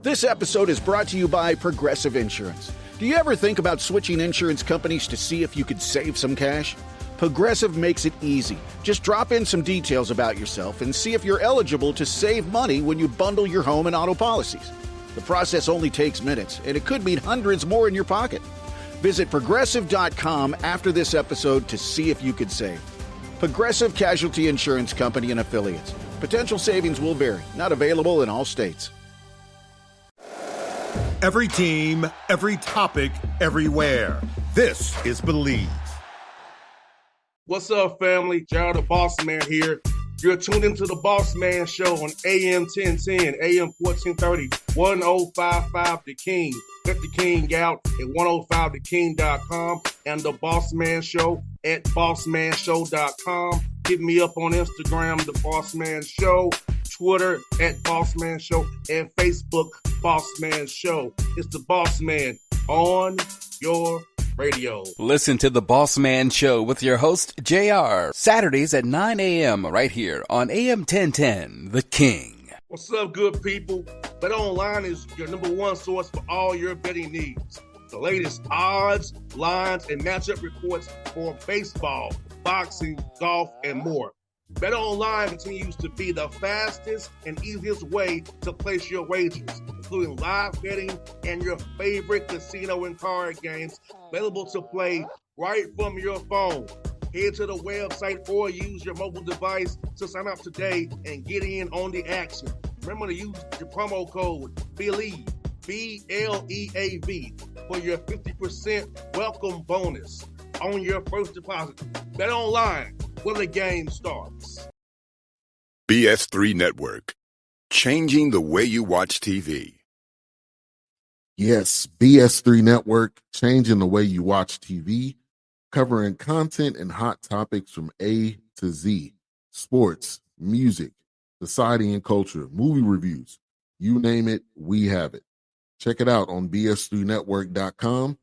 This episode is brought to you by Progressive Insurance. Do you ever think about switching insurance companies to see if you could save some cash? Progressive makes it easy. Just drop in some details about yourself and see if you're eligible to save money when you bundle your home and auto policies. The process only takes minutes, and it could mean hundreds more in your pocket. Visit Progressive.com after this episode to see if you could save. Progressive Casualty Insurance Company and Affiliates. Potential savings will vary. Not available in all states. Every team, every topic, everywhere. This is Believe. What's up, family? Gerald the Bossman here. You're tuned into the Bossman Show on AM 1010, AM 1430, 1055 The King. Let the King out at 105theking.com and the Bossman Show at bossmanshow.com. Hit me up on Instagram, The Bossman Show, Twitter at Bossman Show, and Facebook, Bossman Show. It's the Bossman on your radio. Listen to the Bossman Show with your host, JR, Saturdays at 9 a.m. right here on AM 1010, The King. What's up, good people? BetOnline is your number one source for all your betting needs. The latest odds, lines, and matchup reports for baseball, boxing, golf, and more. BetOnline continues to be the fastest and easiest way to place your wagers, including live betting and your favorite casino and card games available to play right from your phone. Head to the website or use your mobile device to sign up today and get in on the action. Remember to use your promo code BELIEVE, BLEAV, for your 50% welcome bonus on your first deposit. BetOnline, where the game starts. BS3 Network, changing the way you watch TV. Yes, BS3 Network, changing the way you watch TV, covering content and hot topics from A to Z, sports, music, society and culture, movie reviews, you name it, we have it. Check it out on bs3network.com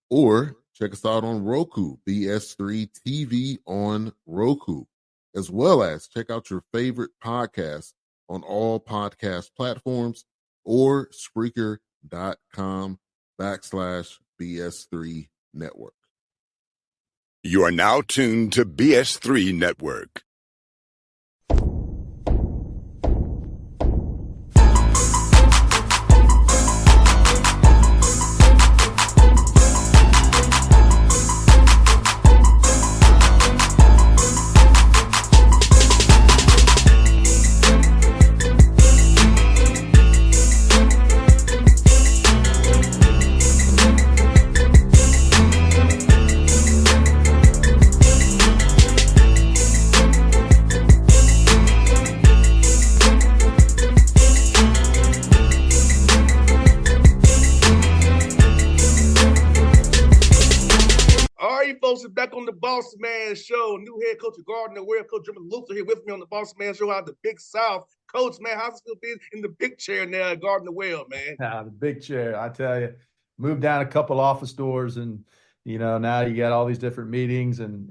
or check us out on Roku, BS3 TV on Roku, as well as check out your favorite podcasts on all podcast platforms or Spreaker.com/BS3 Network. You are now tuned to BS3 Network. Back on the Bossman Show, new head coach of Gardner Ware, Coach Jim Luther here with me on the Bossman Show out of the Big South. Coach, man, how's it still being in the big chair now at Gardner Ware, man? The big chair, I tell you. Moved down a couple office doors, and now you got all these different meetings, and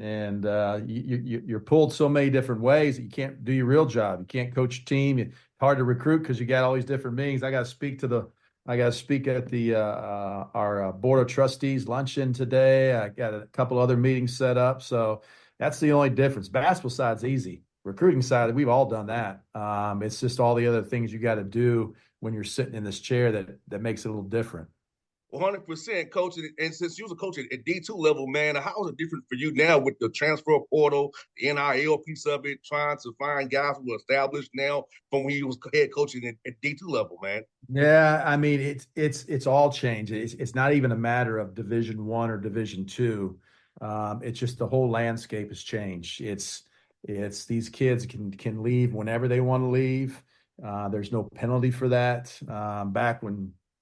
you're pulled so many different ways that you can't do your real job. You can't coach your team. It's hard to recruit because you got all these different meetings. I got to speak at the our board of trustees luncheon today. I got a couple other meetings set up, so that's the only difference. Basketball side's easy. Recruiting side, we've all done that. It's just all the other things you got to do when you're sitting in this chair that makes it a little different. 100%, Coach. And since you was a coach at D2 level, man, how is it different for you now with the transfer portal, the NIL piece of it, trying to find guys who are established now from when you was head coaching at D2 level, man? Yeah, I mean, it's all changed. It's not even a matter of Division I or Division II. It's just the whole landscape has changed. It's these kids can leave whenever they want to leave. There's no penalty for that.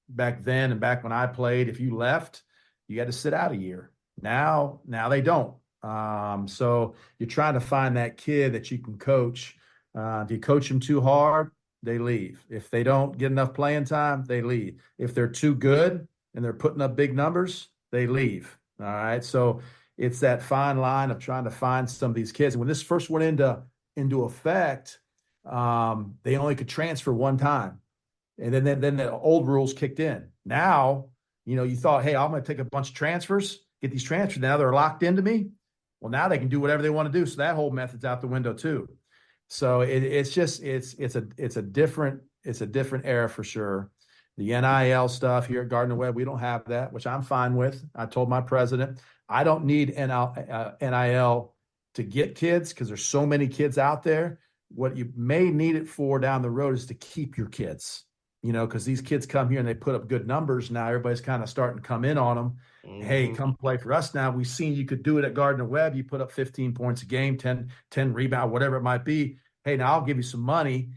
Back then and back when I played, if you left, you had to sit out a year. Now they don't. So you're trying to find that kid that you can coach. If you coach them too hard, they leave. If they don't get enough playing time, they leave. If they're too good and they're putting up big numbers, they leave. All right. So it's that fine line of trying to find some of these kids. And when this first went into effect, they only could transfer one time. And then the old rules kicked in. Now, you thought, hey, I'm going to take a bunch of transfers, get these transfers. Now they're locked into me. Well, now they can do whatever they want to do. So that whole method's out the window too. So it's a different era for sure. The NIL stuff here at Gardner Webb, we don't have that, which I'm fine with. I told my president, I don't need NIL to get kids because there's so many kids out there. What you may need it for down the road is to keep your kids, because these kids come here and they put up good numbers. Now everybody's kind of starting to come in on them. Mm-hmm. Hey, come play for us now. We've seen you could do it at Gardner Webb. You put up 15 points a game, 10 rebound, whatever it might be. Hey, now I'll give you some money.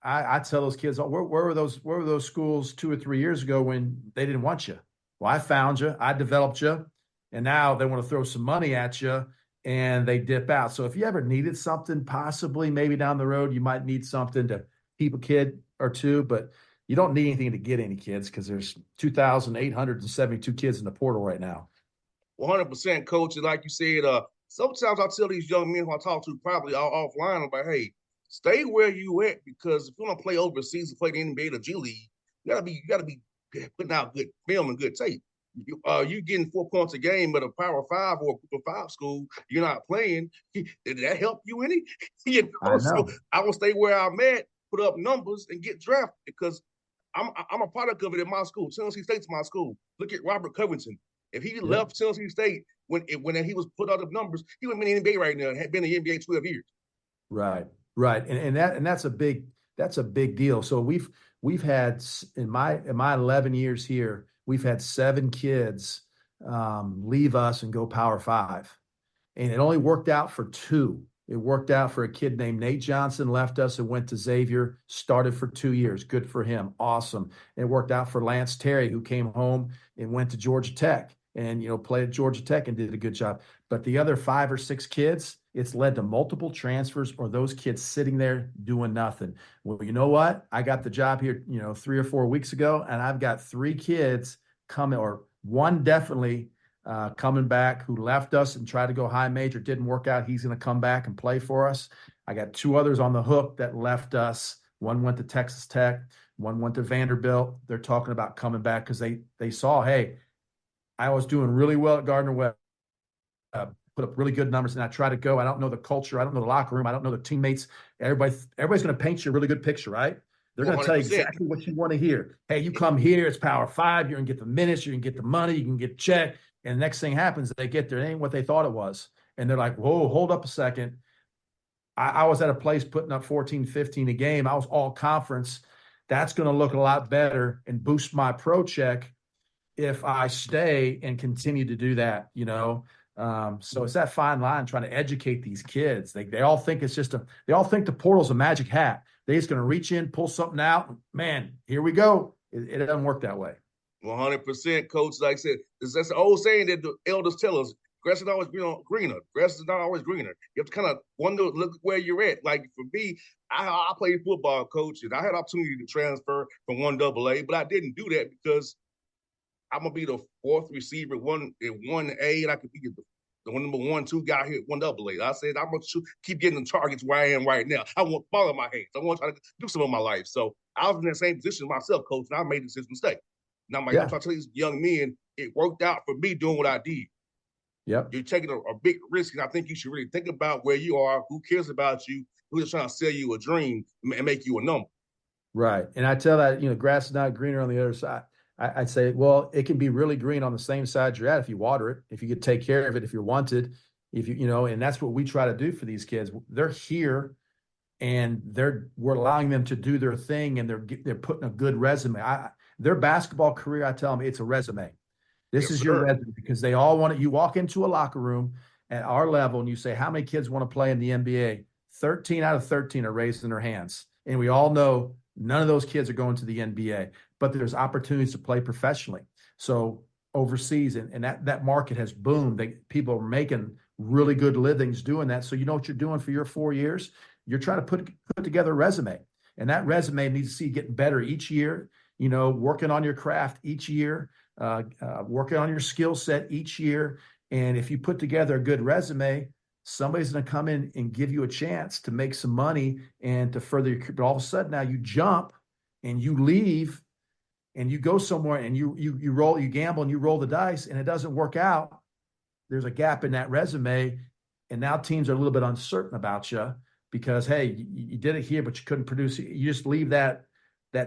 I tell those kids, where were those schools 2 or 3 years ago when they didn't want you? Well, I found you, I developed you, and now they want to throw some money at you and they dip out. So if you ever needed something, possibly maybe down the road, you might need something to keep a kid or two, but you don't need anything to get any kids because there's 2,872 kids in the portal right now. 100%, coach. And like you said, sometimes I tell these young men who I talk to probably offline about, hey, stay where you at, because if you want to play overseas and play the NBA or G League, you gotta be putting out good film and good tape. You getting 4 points a game at a Power 5 or a Group of 5 school, you're not playing. Did that help you any? So I will stay where I'm at, put up numbers, and get drafted because I'm a product of it in my school. Tennessee State's my school. Look at Robert Covington. If he left Tennessee State when he was put out of numbers, he would have been in the NBA right now. Had been in the NBA 12 years. Right. And that's a big deal. So we've had in my 11 years here, we've had 7 kids leave us and go Power 5, and it only worked out for 2. It worked out for a kid named Nate Johnson, left us and went to Xavier, started for 2 years. Good for him. Awesome. And it worked out for Lance Terry, who came home and went to Georgia Tech and, played at Georgia Tech and did a good job. But the other 5 or 6 kids, it's led to multiple transfers or those kids sitting there doing nothing. Well, you know what? I got the job here, 3 or 4 weeks ago, and I've got 3 kids coming, or one definitely coming back, who left us and tried to go high major. Didn't work out. He's going to come back and play for us. I got 2 others on the hook that left us. One went to Texas Tech. One went to Vanderbilt. They're talking about coming back because they saw, hey, I was doing really well at Gardner Webb. Put up really good numbers, and I try to go. I don't know the culture. I don't know the locker room. I don't know the teammates. Everybody's going to paint you a really good picture, right? They're going to tell you exactly what you want to hear. Hey, you come here, it's Power 5. You're going to get the minutes. You're going to get the money. You can get checked. And the next thing happens, they get there. It ain't what they thought it was. And they're like, whoa, hold up a second. I was at a place putting up 14, 15 a game. I was all conference. That's going to look a lot better and boost my pro check if I stay and continue to do that, So it's that fine line trying to educate these kids. They all think they all think the portal's a magic hat. They're just going to reach in, pull something out. Man, here we go. It doesn't work that way. 100%, coach. Like I said, that's the old saying that the elders tell us: grass is always greener. Grass is not always greener. You have to kind of wonder, look where you're at. Like for me, I played football, coach, and I had opportunity to transfer from 1AA, but I didn't do that because I'm gonna be the 4th receiver, 1A, and I could be the number 1, 2 guy here at 1AA. I said I'm gonna keep getting the targets where I am right now. I want ball in my hands. I want to try to do something in my life. So I was in that same position myself, coach, and I made this mistake. Now, I'm trying to tell these young men, it worked out for me doing what I did. Yep. You're taking a big risk, and I think you should really think about where you are, who cares about you, who's just trying to sell you a dream and make you a number. Right. And I tell that, grass is not greener on the other side. I'd say, well, it can be really green on the same side you're at if you water it, if you could take care of it, if you're wanted, and that's what we try to do for these kids. They're here and we're allowing them to do their thing, and they're putting a good resume. Their basketball career, I tell them, it's a resume. This is your resume, because they all want it. You walk into a locker room at our level and you say, how many kids want to play in the NBA? 13 out of 13 are raising their hands. And we all know none of those kids are going to the NBA, but there's opportunities to play professionally. So overseas, and that market has boomed. People are making really good livings doing that. So you know what you're doing for your 4 years? You're trying to put together a resume, and that resume needs to see you getting better each year, working on your craft each year, working on your skill set each year. And if you put together a good resume, somebody's going to come in and give you a chance to make some money and to further your career. But all of a sudden now you jump and you leave and you go somewhere and you roll, you gamble and you roll the dice and it doesn't work out, there's a gap in that resume. And now teams are a little bit uncertain about you because, hey, you did it here, but you couldn't produce it. You just leave that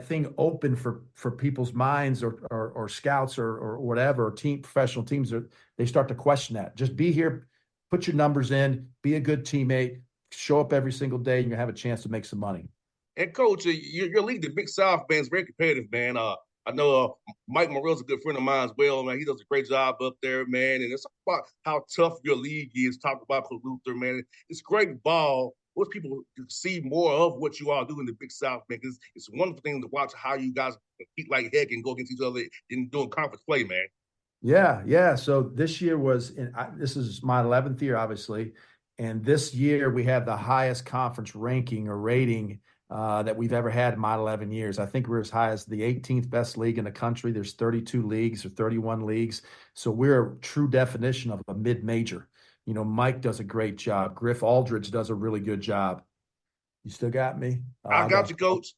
thing open for people's minds or scouts or whatever, or professional teams, they start to question that. Just be here, put your numbers in, be a good teammate, show up every single day, and you have a chance to make some money. And coach, your league, the Big South, man, is very competitive, man. I know Mike Morrell's a good friend of mine as well, man. He does a great job up there, man. And it's about how tough your league is. Talk about Coach Luther, man. It's great ball. Most people see more of what you all do in the Big South, man. Because it's a wonderful thing to watch how you guys compete like heck and go against each other in doing conference play, man. Yeah. So this year this is my 11th year, obviously. And this year we have the highest conference ranking or rating that we've ever had in my 11 years. I think we're as high as the 18th best league in the country. There's 32 leagues or 31 leagues. So we're a true definition of a mid-major. Mike does a great job. Griff Aldridge does a really good job. You still got me? I got you, coach.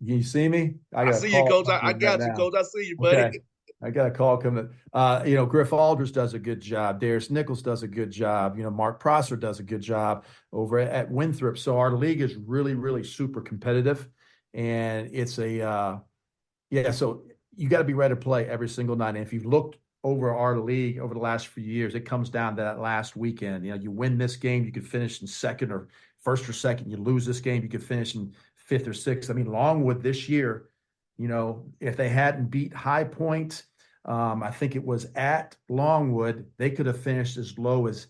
You see me? I see you, coach. I got you, coach. I see you, buddy. Okay. I got a call coming. Griff Aldridge does a good job. Darius Nichols does a good job. Mark Prosser does a good job over at Winthrop. So our league is really, really super competitive. And it's so you got to be ready to play every single night. And if you've looked over our league over the last few years, it comes down to that last weekend. You win this game, you could finish in second or first or second. You lose this game, you could finish in fifth or sixth. I mean, Longwood this year, if they hadn't beat High Point, I think it was at Longwood, they could have finished as low as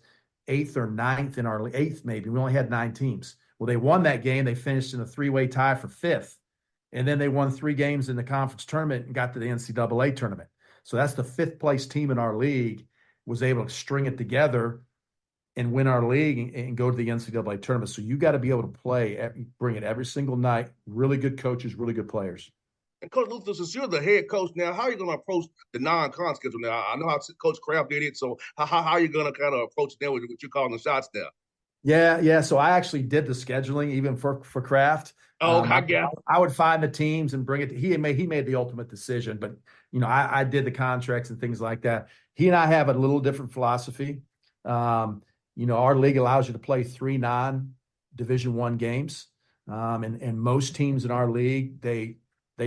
eighth or ninth in our eighth, maybe. We only had 9 teams. Well, they won that game. They finished in a 3-way tie for fifth. And then they won 3 games in the conference tournament and got to the NCAA tournament. So that's the 5th place team in our league was able to string it together and win our league and go to the NCAA tournament. So you got to be able to bring it every single night. Really good coaches, really good players. And Coach Luther, since you're the head coach now, how are you going to approach the non-con schedule now? I know how Coach Kraft did it, so how are you going to kind of approach it now with what you're calling the shots now? Yeah. So I actually did the scheduling even for Kraft. I would find the teams and bring it. He made the ultimate decision, but I did the contracts and things like that. He and I have a little different philosophy. Our league allows you to play 3 non-Division I games, and most teams in our league they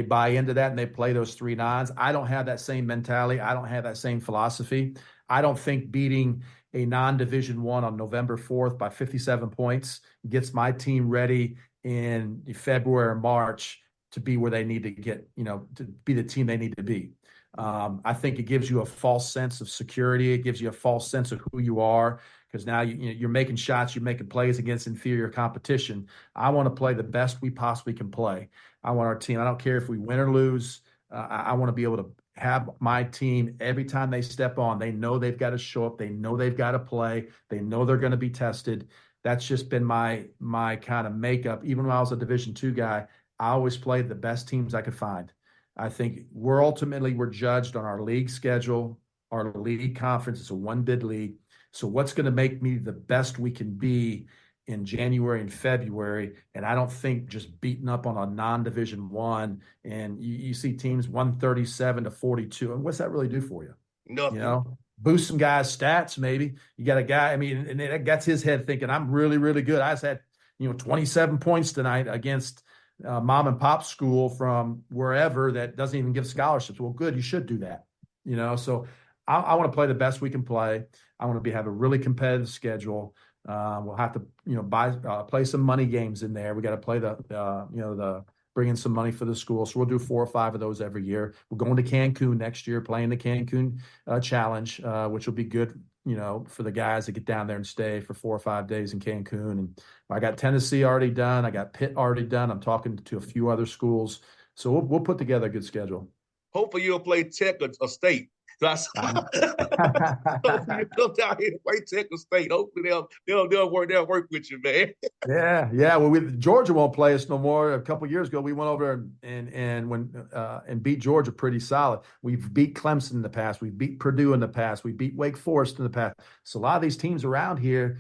buy into that and they play those 3 nines. I don't have that same mentality. I don't have that same philosophy. I don't think beating a non-Division I on November 4th by 57 points gets my team ready in February or March to be where they need to get, to be the team they need to be. I think it gives you a false sense of security. It gives you a false sense of who you are because now you're making shots, you're making plays against inferior competition. I want to play the best we possibly can play. I want our team, I don't care if we win or lose. I want to be able to have my team every time they step on, they know they've got to show up. They know they've got to play. They know they're going to be tested. That's just been my kind of makeup. Even when I was a Division II guy, I always played the best teams I could find. I think we're judged on our league schedule, our league conference. It's a 1-bid league. So what's going to make me the best we can be in January and February? And I don't think just beating up on a non-Division I and you see teams 137-42. And what's that really do for you? Nothing. Boost some guys' stats, maybe. You got a guy, and that gets his head thinking, I'm really, really good. I just had, 27 points tonight against mom and pop school from wherever that doesn't even give scholarships. Well, good. You should do that. So I want to play the best we can play. I want to have a really competitive schedule. We'll have to, play some money games in there. We got to play bring in some money for the school. So we'll do 4 or 5 of those every year. We're going to Cancun next year, playing the Cancun Challenge, which will be good, for the guys to get down there and stay for 4 or 5 days in Cancun. And I got Tennessee already done. I got Pitt already done. I'm talking to a few other schools. So we'll put together a good schedule. Hopefully you'll play Tech or State. So hopefully you come down here to play Texas State. Hopefully they'll work with you, man. Yeah. Well, Georgia won't play us no more. A couple years ago, we went over and beat Georgia pretty solid. We've beat Clemson in the past. We've beat Purdue in the past. We beat Wake Forest in the past. So a lot of these teams around here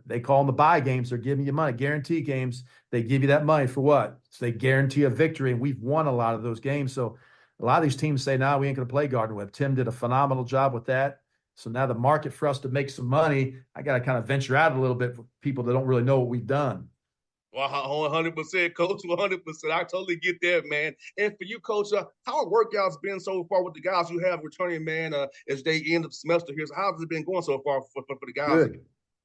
they call them the buy games. They're giving you money, guarantee games. They give you that money for what? So they guarantee a victory, and we've won a lot of those games. So a lot of these teams say, "No, we ain't going to play Gardner Webb." Tim did a phenomenal job with that. So now the market for us to make some money, I got to kind of venture out a little bit for people that don't really know what we've done. Well, 100%, Coach, 100%. I totally get that, man. And for you, Coach, how are workouts been so far with the guys you have returning, man, as they end of the semester here? So how's it been going so far for the guys?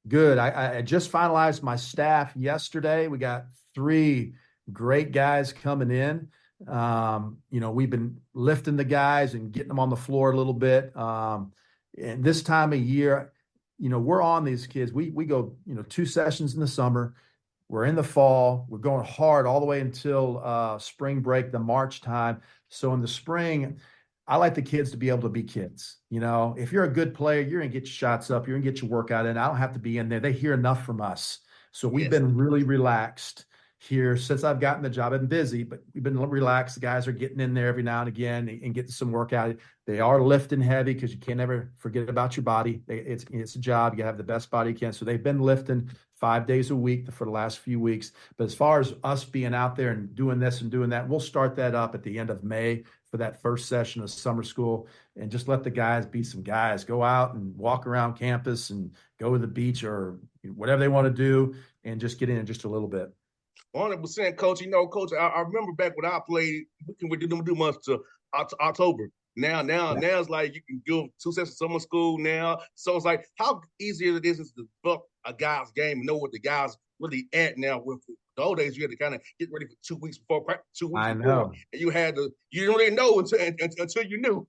Good. I just finalized my staff yesterday. We got 3 great guys coming in. We've been lifting the guys and getting them on the floor a little bit. And this time of year, we're on these kids. We go, 2 sessions in the summer. We're in the fall. We're going hard all the way until spring break, the March time. So in the spring, I like the kids to be able to be kids. If you're a good player, you're going to get your shots up. You're going to get your workout in. I don't have to be in there. They hear enough from us. So we've been really relaxed here since I've gotten the job. I've been busy, but we've been relaxed. The guys are getting in there every now and again and getting some workout. They are lifting heavy because you can't ever forget about your body. It's a job. You got to have the best body you can. So they've been lifting 5 days a week for the last few weeks. But as far as us being out there and doing this and doing that, we'll start that up at the end of May for that first session of summer school, and just let the guys be some guys. Go out and walk around campus and go to the beach or whatever they want to do and just get in just a little bit. 100%, Coach. Coach, I remember back when I played, we didn't do much to October. Now it's like you can do 2 sessions of summer school now. So it's like how easy it is to develop a guy's game and know what the guy's really at now. With the old days, you had to kind of get ready for 2 weeks before practice. 2 weeks I before, know. And you didn't really know until you knew.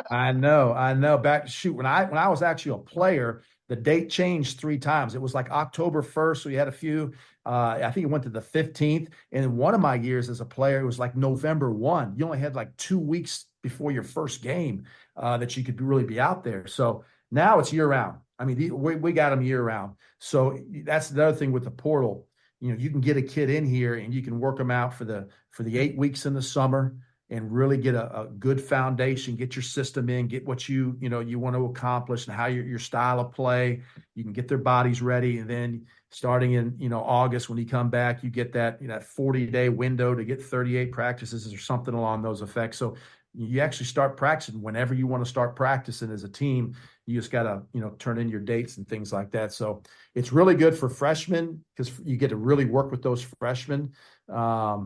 I know. When I was actually a player, the date changed 3 times. It was like October 1st, so you had a few. I think it went to the 15th. And in one of my years as a player, it was like November 1. You only had like 2 weeks before your first game that you could really be out there. So now it's year round. I mean, we got them year round. So that's the other thing with the portal. You can get a kid in here and you can work them out for the 8 weeks in the summer and really get a good foundation, get your system in, get what you want to accomplish and how your style of play. You can get their bodies ready. And then starting in, August, when you come back, you get that 40-day window to get 38 practices or something along those effects. So you actually start practicing whenever you want to start practicing as a team. You just got to, turn in your dates and things like that. So it's really good for freshmen because you get to really work with those freshmen a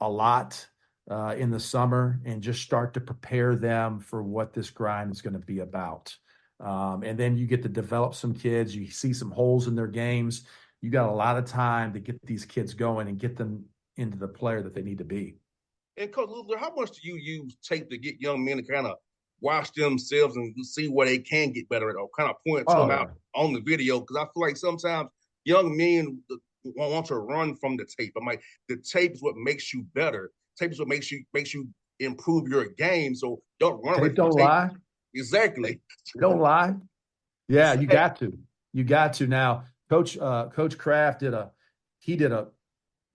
lot in the summer and just start to prepare them for what this grind is going to be about. And then you get to develop some kids. You see some holes in their games. You got a lot of time to get these kids going and get them into the player that they need to be. And Coach Luther, how much do you use tape to get young men to kind of watch themselves and see where they can get better at, or kind of point to them out on the video? Because I feel like sometimes young men want to run from the tape. I'm like, the tape is what makes you better. Tape is what makes you improve your game. So don't run away from Don't the tape. lie. Exactly. Don't lie. Yeah, you got to. You got to. Now, Coach Kraft did a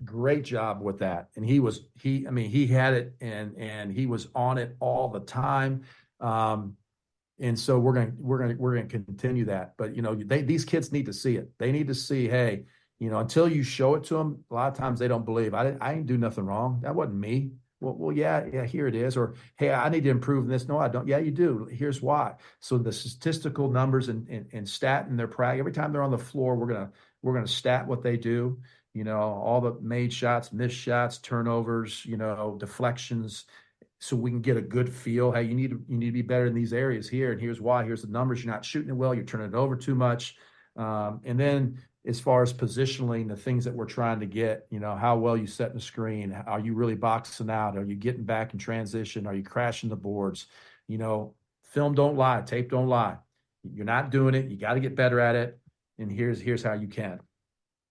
great job with that, and he had it and he was on it all the time. And so we're going to continue that. But these kids need to see it. They need to see, hey, until you show it to them, a lot of times they don't believe. I didn't do nothing wrong. That wasn't me. Well, yeah, here it is. Or, hey, I need to improve in this. No, I don't. Yeah, you do. Here's why. So the statistical numbers and stat in their practice, every time they're on the floor, we're gonna stat what they do. All the made shots, missed shots, turnovers, deflections, so we can get a good feel. Hey, you need to be better in these areas here, and here's why. Here's the numbers. You're not shooting it well. You're turning it over too much. And then as far as positioning, the things that we're trying to get, how well you set the screen. Are you really boxing out? Are you getting back in transition? Are you crashing the boards? Film don't lie. Tape don't lie. You're not doing it. You got to get better at it. And here's how you can.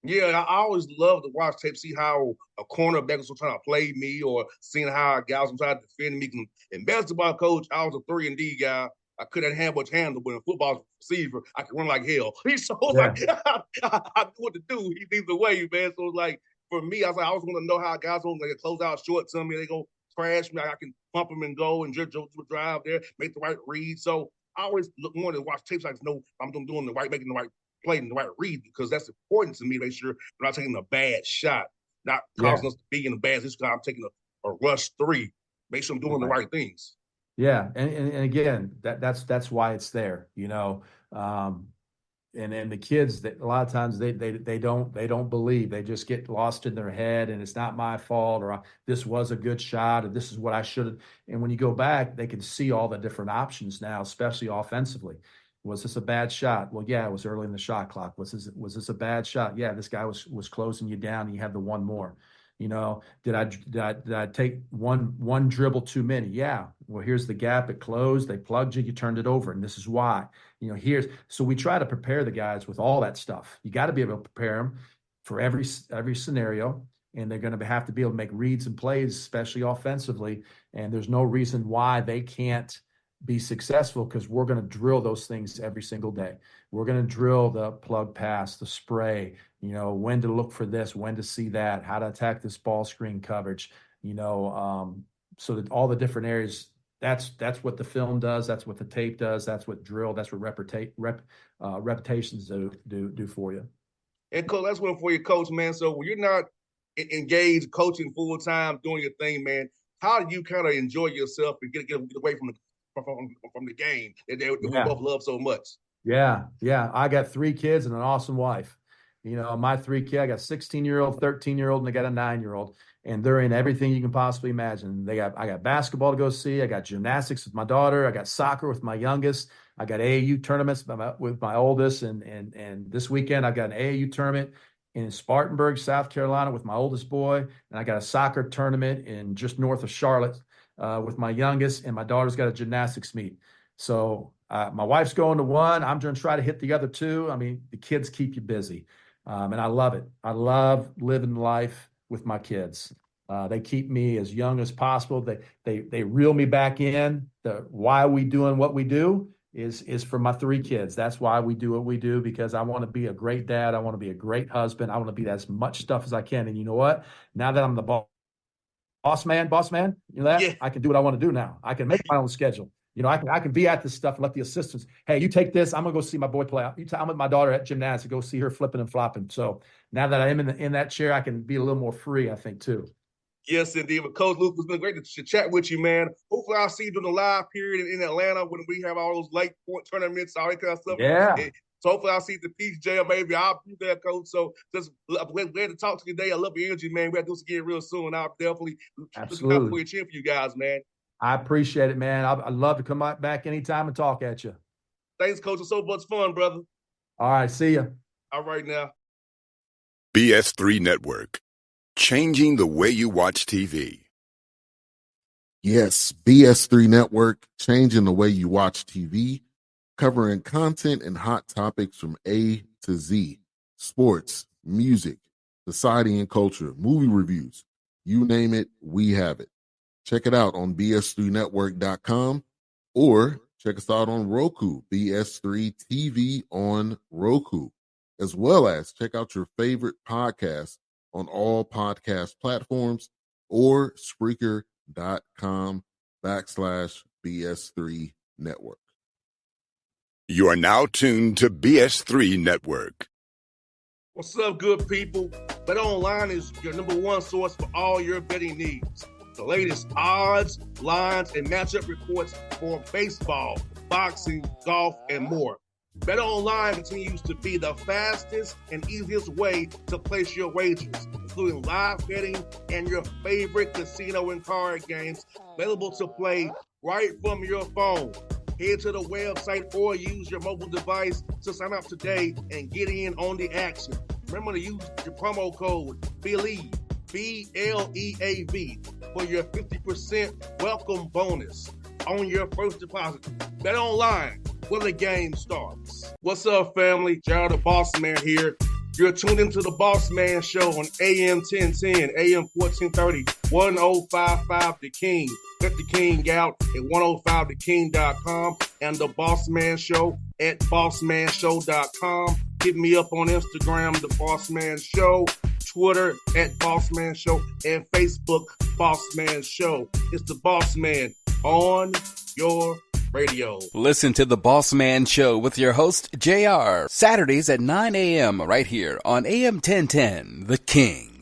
Yeah, I always love to watch tape, see how a cornerback was trying to play me or seeing how guys was trying to defend me. In basketball, Coach, I was a 3-and-D guy. I couldn't have much handle, but in football receiver, I could run like hell. So it's Yeah. like, I knew what to do. He needs a way, man. So it's like, for me, I was like, I always want to know how guys want to close out short to me. They go crash me. I can pump them and go and drive there, make the right read. So I always look more to watch tapes. I just know I'm doing the right, making the right play and the right read, because that's important to me to make sure we're not taking a bad shot, not causing us to be in a bad situation. I'm taking a rush 3. Make sure I'm doing the right things. Yeah, and again, that's why it's there, you know. And the kids, that a lot of times they don't believe. They just get lost in their head, and it's not my fault, or this was a good shot, or this is what I should have. And when you go back, they can see all the different options now, especially offensively. Was this a bad shot? Well, yeah, it was early in the shot clock. Was this a bad shot? Yeah, this guy was closing you down, and you had the one more. You know, did I take one dribble too many? Yeah. Well, here's the gap. It closed. They plugged you. You turned it over, and this is why. You know, so we try to prepare the guys with all that stuff. You got to be able to prepare them for every scenario, and they're going to have to be able to make reads and plays, especially offensively. And there's no reason why they can't be successful, because we're going to drill those things every single day. We're going to drill the plug pass, the spray, you know, when to look for this, when to see that, how to attack this ball screen coverage, you know, so that all the different areas, that's what the film does. That's what the tape does. That's what drill, that's what repetitions do for you. And Coach, that's one for you, Coach, man. So when you're not engaged coaching full time, doing your thing, man, how do you kind of enjoy yourself and get away from the game that we both love so much? Yeah. I got 3 kids and an awesome wife. You know, my 3 kids, I got a 16-year-old, 13-year-old, and I got a 9-year-old, and they're in everything you can possibly imagine. I got basketball to go see. I got gymnastics with my daughter. I got soccer with my youngest. I got AAU tournaments with my oldest, and this weekend I've got an AAU tournament in Spartanburg, South Carolina, with my oldest boy, and I got a soccer tournament in just north of Charlotte with my youngest, and my daughter's got a gymnastics meet. So my wife's going to one. I'm going to try to hit the other 2. I mean, the kids keep you busy. And I love it. I love living life with my kids. They keep me as young as possible. They reel me back in. Why we doing what we do is for my 3 kids. That's why we do what we do, because I want to be a great dad. I want to be a great husband. I want to be as much stuff as I can. And you know what? Now that I'm the boss man, you know that? Yeah. I can do what I want to do now. I can make my own schedule. You know, I can be at this stuff and let the assistants, hey, you take this. I'm going to go see my boy play out. I'm with my daughter at gymnastics, go see her flipping and flopping. So now that I am in that chair, I can be a little more free, I think, too. Yes, indeed. But Coach Luke, it's been great to chat with you, man. Hopefully I'll see you during the live period in Atlanta when we have all those late point tournaments, all that kind of stuff. Yeah. So hopefully I'll see the PJ, maybe I'll be there, Coach. So just glad to talk to you today. I love your energy, man. We have to do this again real soon. I'll definitely look out for your cheer for you guys, man. I appreciate it, man. I'd love to come back anytime and talk at you. Thanks, Coach. It's so much fun, brother. All right. See ya. All right now. BS3 Network. Changing the way you watch TV. Yes, BS3 Network, changing the way you watch TV, covering content and hot topics from A to Z. Sports, music, society and culture, movie reviews. You name it, we have it. Check it out on bs3network.com or check us out on Roku, BS3 TV on Roku, as well as check out your favorite podcasts on all podcast platforms or Spreaker.com/BS3 Network. You are now tuned to BS3 Network. What's up, good people? Bet Online is your number 1 source for all your betting needs. The latest odds, lines, and matchup reports for baseball, boxing, golf, and more. Bet Online continues to be the fastest and easiest way to place your wagers, including live betting and your favorite casino and card games available to play right from your phone. Head to the website or use your mobile device to sign up today and get in on the action. Remember to use your promo code BELIEVE, BLEAV, for your 50% welcome bonus on your first deposit. Bet Online, where the game starts. What's up, family? Gerald the Bossman here. You're tuned into the Bossman Show on AM 1010, AM 1430, 1055 The King. Check the King out at 105theking.com and the Bossman Show at bossmanshow.com. Hit me up on Instagram, The Bossman Show, Twitter at Bossman Show, and Facebook, Bossman Show. It's the Bossman on your radio. Listen to the Bossman Show with your host, JR, Saturdays at 9 a.m. right here on AM 1010, The King.